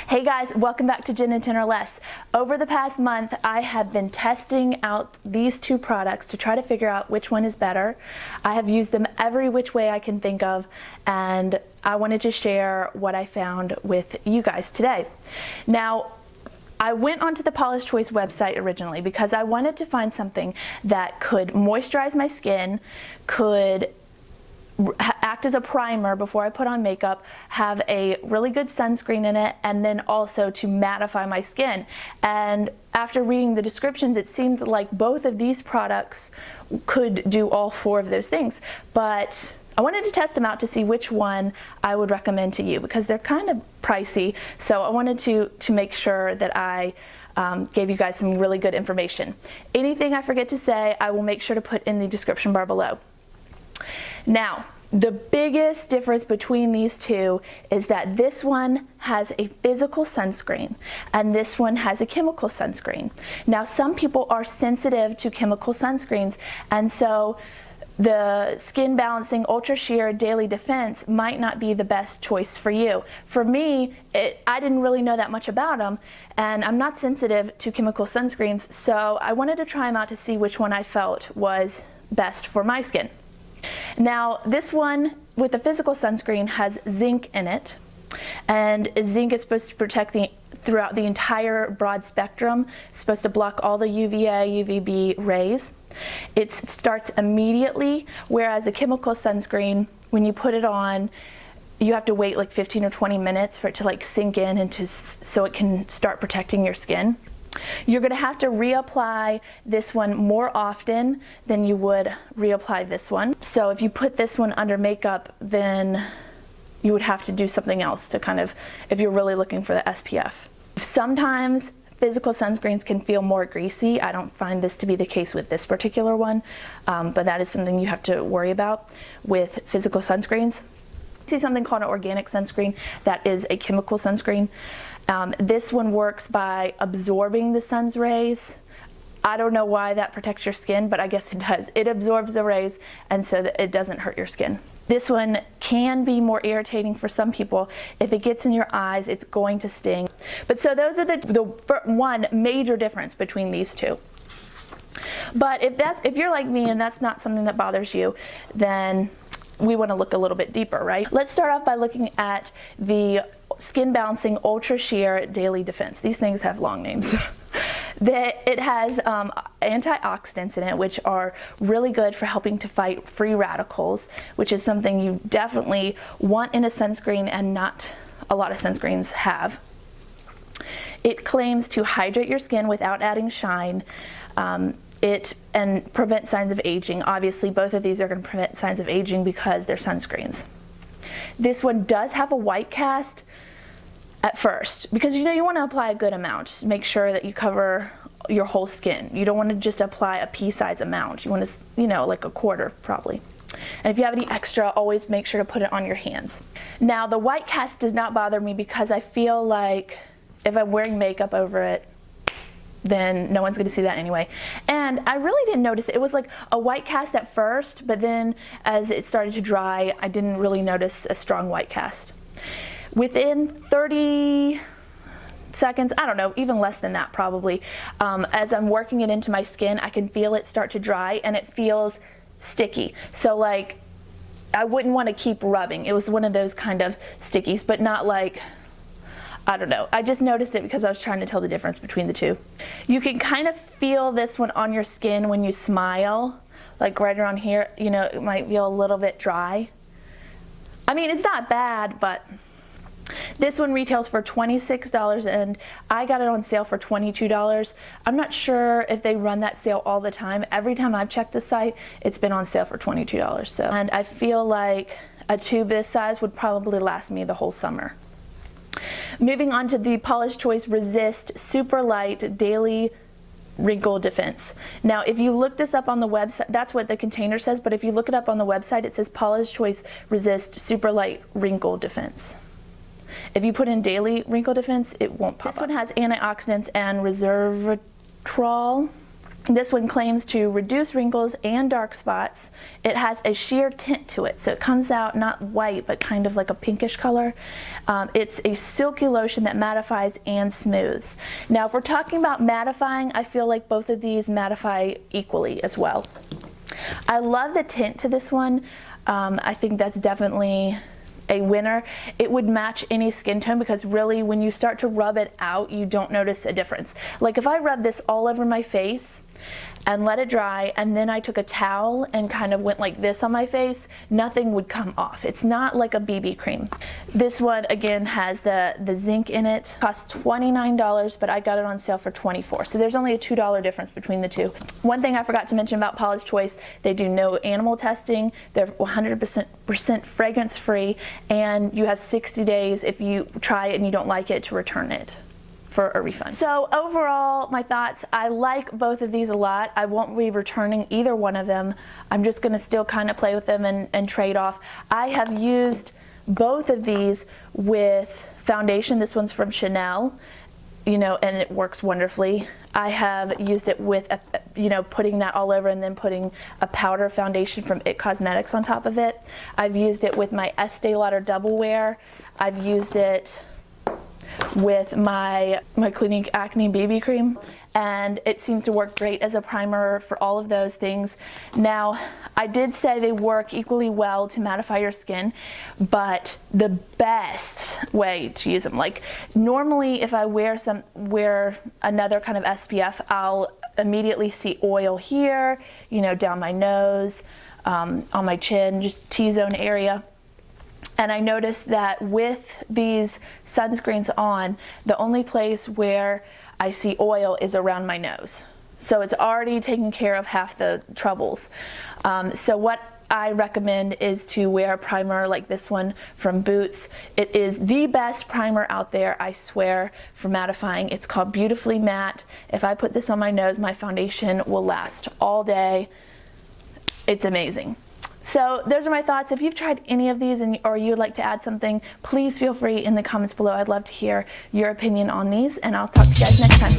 Hey guys, welcome back to Gin and 10 or Less. Over the past month, I have been testing out these two products to try to figure out which one is better. I have used them every which way I can think of, and I wanted to share what I found with you guys today. Now, I went onto the Paula's Choice website originally because I wanted to find something that could moisturize my skin, could act as a primer before I put on makeup, have a really good sunscreen in it, and then also to mattify my skin. And after reading the descriptions, it seemed like both of these products could do all four of those things. But I wanted to test them out to see which one I would recommend to you because they're kind of pricey. So I wanted to make sure that I gave you guys some really good information. Anything I forget to say, I will make sure to put in the description bar below. Now, the biggest difference between these two is that this one has a physical sunscreen and this one has a chemical sunscreen. Now, some people are sensitive to chemical sunscreens, and so the Skin Balancing Ultra Sheer Daily Defense might not be the best choice for you. For me, I didn't really know that much about them, and I'm not sensitive to chemical sunscreens, so I wanted to try them out to see which one I felt was best for my skin. Now, this one with the physical sunscreen has zinc in it, and zinc is supposed to protect throughout the entire broad spectrum. It's supposed to block all the UVA, UVB rays. It starts immediately, whereas a chemical sunscreen, when you put it on, you have to wait like 15 or 20 minutes for it to like sink in and so it can start protecting your skin. You're going to have to reapply this one more often than you would reapply this one. So if you put this one under makeup, then you would have to do something else to kind of, if you're really looking for the SPF. Sometimes physical sunscreens can feel more greasy. I don't find this to be the case with this particular one, but that is something you have to worry about with physical sunscreens. I see something called an organic sunscreen that is a chemical sunscreen. This one works by absorbing the sun's rays. I don't know why that protects your skin, but I guess it does. It absorbs the rays, and so that it doesn't hurt your skin. This one can be more irritating for some people. If it gets in your eyes, it's going to sting. But so those are the one major difference between these two. But if you're like me and that's not something that bothers you, then we want to look a little bit deeper, right? Let's start off by looking at the Skin Balancing Ultra Sheer Daily Defense. These things have long names. It has antioxidants in it, which are really good for helping to fight free radicals, which is something you definitely want in a sunscreen and not a lot of sunscreens have. It claims to hydrate your skin without adding shine. And prevent signs of aging. Obviously, both of these are going to prevent signs of aging because they're sunscreens. This one does have a white cast at first because you want to apply a good amount. Make sure that you cover your whole skin. You don't want to just apply a pea-size amount. You want to, like a quarter probably. And if you have any extra, always make sure to put it on your hands. Now, the white cast does not bother me because I feel like if I'm wearing makeup over it, then no one's going to see that anyway. And I really didn't notice it. It was like a white cast at first, but then as it started to dry, I didn't really notice a strong white cast. Within 30 seconds, I don't know, even less than that probably, as I'm working it into my skin, I can feel it start to dry and it feels sticky. So like, I wouldn't want to keep rubbing. It was one of those kind of stickies, but not like, I don't know. I just noticed it because I was trying to tell the difference between the two. You can kind of feel this one on your skin when you smile, like right around here, it might feel a little bit dry. I mean, it's not bad, but this one retails for $26 and I got it on sale for $22. I'm not sure if they run that sale all the time. Every time I've checked the site, it's been on sale for $22. So, and I feel like a tube this size would probably last me the whole summer. Moving on to the Paula's Choice Resist Super Light Daily Wrinkle Defense. Now, if you look this up on the website, that's what the container says, but if you look it up on the website, it says Paula's Choice Resist Super Light Wrinkle Defense. If you put in Daily Wrinkle Defense, it won't pop up. This one has antioxidants and resveratrol. This one claims to reduce wrinkles and dark spots. It has a sheer tint to it, so it comes out not white, but kind of like a pinkish color. It's a silky lotion that mattifies and smooths. Now, if we're talking about mattifying, I feel like both of these mattify equally as well. I love the tint to this one. I think that's definitely a winner. It would match any skin tone because really when you start to rub it out, you don't notice a difference. Like if I rub this all over my face and let it dry, and then I took a towel and kind of went like this on my face, nothing would come off. It's not like a BB cream. This one again has the zinc in it. Costs $29, but I got it on sale for $24. So there's only a $2 difference between the two. One thing I forgot to mention about Paula's Choice, they do no animal testing. They're 100% fragrance free, and you have 60 days if you try it and you don't like it to return it for a refund. So overall, my thoughts, I like both of these a lot. I won't be returning either one of them. I'm just gonna still kind of play with them and trade off. I have used both of these with foundation. This one's from Chanel, you know, and it works wonderfully. I have used it with, you know, putting that all over and then putting a powder foundation from IT Cosmetics on top of it. I've used it with my Estee Lauder Double Wear. I've used it with my Clinique Acne BB cream, and it seems to work great as a primer for all of those things. Now, I did say they work equally well to mattify your skin, but the best way to use them, like normally if I wear another kind of SPF, I'll immediately see oil here, you know, down my nose, on my chin, just T-zone area. And I noticed that with these sunscreens on, the only place where I see oil is around my nose. So it's already taken care of half the troubles. So what I recommend is to wear a primer like this one from Boots. It is the best primer out there, I swear, for mattifying. It's called Beautifully Matte. If I put this on my nose, my foundation will last all day. It's amazing. So those are my thoughts. If you've tried any of these or you'd like to add something, please feel free in the comments below. I'd love to hear your opinion on these, and I'll talk to you guys next time.